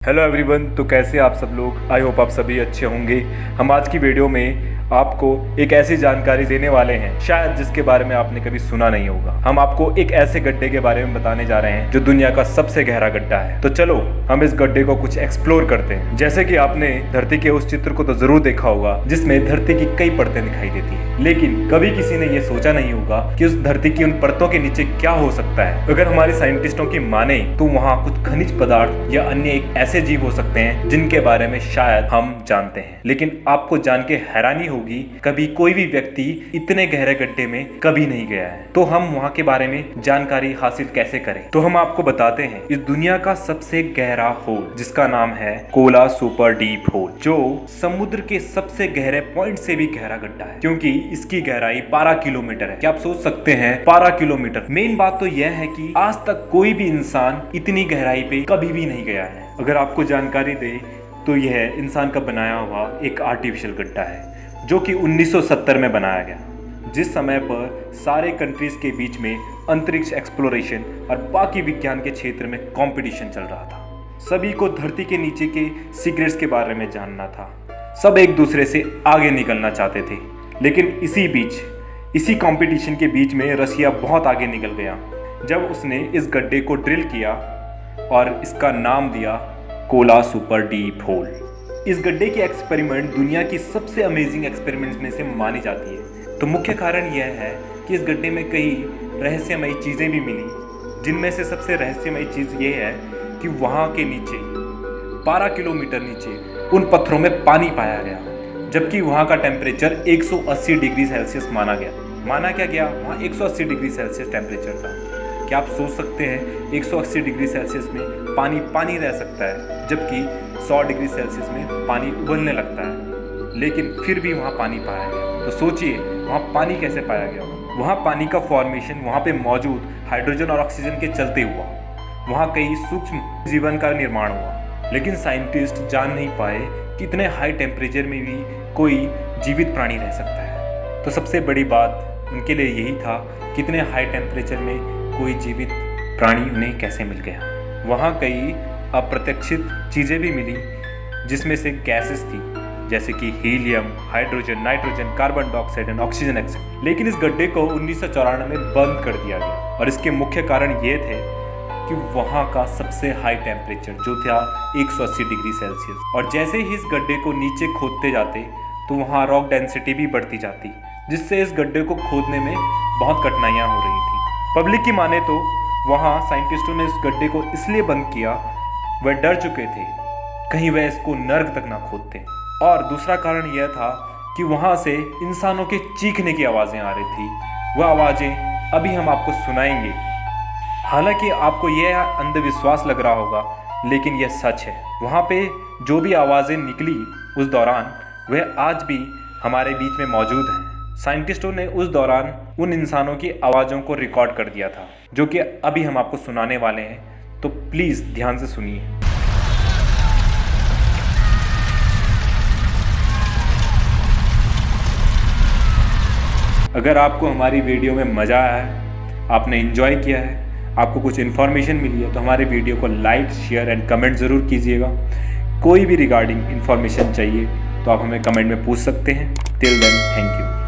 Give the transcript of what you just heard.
Hello everyone, तो कैसे आप सब लोग। आई होप आप सभी अच्छे होंगे। हम आज की वीडियो में आपको एक ऐसी जानकारी देने वाले हैं शायद जिसके बारे में आपने कभी सुना नहीं होगा। हम आपको एक ऐसे गड्ढे के बारे में बताने जा रहे हैं जो दुनिया का सबसे गहरा गड्ढा है। तो चलो हम इस गड्ढे को कुछ एक्सप्लोर करते हैं। जैसे कि आपने धरती के उस चित्र को तो जरूर देखा होगा जिसमें धरती की कई परतें दिखाई देती है, लेकिन कभी किसी ने ये सोचा नहीं होगा कि उस धरती की उन परतों के नीचे क्या हो सकता है। अगर हमारे साइंटिस्टों की माने तो वहाँ कुछ खनिज पदार्थ या अन्य एक ऐसे जीव हो सकते हैं जिनके बारे में शायद हम जानते हैं, लेकिन आपको जान के हैरानी होगी कभी कोई भी व्यक्ति इतने गहरे गड्ढे में कभी नहीं गया है। तो हम वहाँ के बारे में जानकारी हासिल कैसे करें, तो हम आपको बताते हैं इस दुनिया का सबसे गहरा होल जिसका नाम है कोला सुपर डीप होल, जो समुद्र के सबसे गहरे पॉइंट से भी गहरा गड्ढा है, क्योंकि इसकी गहराई 12 किलोमीटर है। क्या आप सोच सकते हैं 12 किलोमीटर। मेन बात तो यह है कि आज तक कोई भी इंसान इतनी गहराई पे कभी भी नहीं गया है। अगर आपको जानकारी दे तो यह इंसान का बनाया हुआ एक आर्टिफिशियल गड्ढा है जो कि 1970 में बनाया गया, जिस समय पर सारे कंट्रीज के बीच में अंतरिक्ष एक्सप्लोरेशन और बाकी विज्ञान के क्षेत्र में कंपटीशन चल रहा था। सभी को धरती के नीचे के सीक्रेट्स के बारे में जानना था, सब एक दूसरे से आगे निकलना चाहते थे। लेकिन इसी कंपटीशन के बीच में रशिया बहुत आगे निकल गया जब उसने इस गड्ढे को ड्रिल किया और इसका नाम दिया कोला सुपर डीप होल। इस गड्ढे की एक्सपेरिमेंट दुनिया की सबसे अमेजिंग एक्सपेरिमेंट्स में से मानी जाती है। तो मुख्य कारण यह है कि इस गड्ढे में कई रहस्यमयी चीज़ें भी मिली, जिनमें से सबसे रहस्यमयी चीज़ ये है कि वहाँ के नीचे 12 किलोमीटर नीचे उन पत्थरों में पानी पाया गया, जबकि वहाँ का टेम्परेचर 180 डिग्री सेल्सियस माना गया। वहाँ 180 डिग्री सेल्सियस टेम्परेचर था। क्या आप सोच सकते हैं 180 डिग्री सेल्सियस में पानी रह सकता है, जबकि 100 डिग्री सेल्सियस में पानी उबलने लगता है, लेकिन फिर भी वहाँ पानी पाया गया। तो सोचिए वहाँ पानी कैसे पाया गया। वहाँ पानी का फॉर्मेशन वहाँ पे मौजूद हाइड्रोजन और ऑक्सीजन के चलते हुआ। वहाँ कई सूक्ष्म जीवन का निर्माण हुआ, लेकिन साइंटिस्ट जान नहीं पाए कि इतने हाई टेम्परेचर में भी कोई जीवित प्राणी रह सकता है। तो सबसे बड़ी बात उनके लिए यही था कि इतने हाई टेम्परेचर में कोई जीवित प्राणी उन्हें कैसे मिल गया। वहाँ कई अप्रत्याशित चीज़ें भी मिली, जिसमें से गैसेस थी जैसे कि helium, hydrogen, nitrogen, carbon dioxide and oxygen etcetera. लेकिन इस गड्ढे को 1994 में बंद कर दिया गया, और इसके मुख्य कारण ये थे कि वहाँ का सबसे हाई टेम्परेचर जो था 180 डिग्री सेल्सियस। और जैसे ही इस गड्ढे को नीचे खोदते जाते तो वहाँ रॉक डेंसिटी भी बढ़ती जाती, जिससे इस गड्ढे को खोदने में बहुत कठिनाइयाँ हो रही थी। पब्लिक की माने तो वहाँ साइंटिस्टों ने इस गड्ढे को इसलिए बंद किया, वह डर चुके थे कहीं वह इसको नर्क तक ना खोदते। और दूसरा कारण यह था कि वहाँ से इंसानों के चीखने की आवाज़ें आ रही थी। वह आवाज़ें अभी हम आपको सुनाएंगे। हालांकि आपको यह अंधविश्वास लग रहा होगा, लेकिन यह सच है। वहाँ पे जो भी आवाज़ें निकली उस दौरान, वह आज भी हमारे बीच में मौजूद हैं। साइंटिस्टों ने उस दौरान उन इंसानों की आवाज़ों को रिकॉर्ड कर दिया था, जो कि अभी हम आपको सुनाने वाले हैं। तो प्लीज़ ध्यान से सुनिए। अगर आपको हमारी वीडियो में मज़ा आया है, आपने एंजॉय किया है, आपको कुछ इन्फॉर्मेशन मिली है, तो हमारे वीडियो को लाइक, शेयर एंड कमेंट ज़रूर कीजिएगा। कोई भी रिगार्डिंग इन्फॉर्मेशन चाहिए तो आप हमें कमेंट में पूछ सकते हैं। Till then, thank you.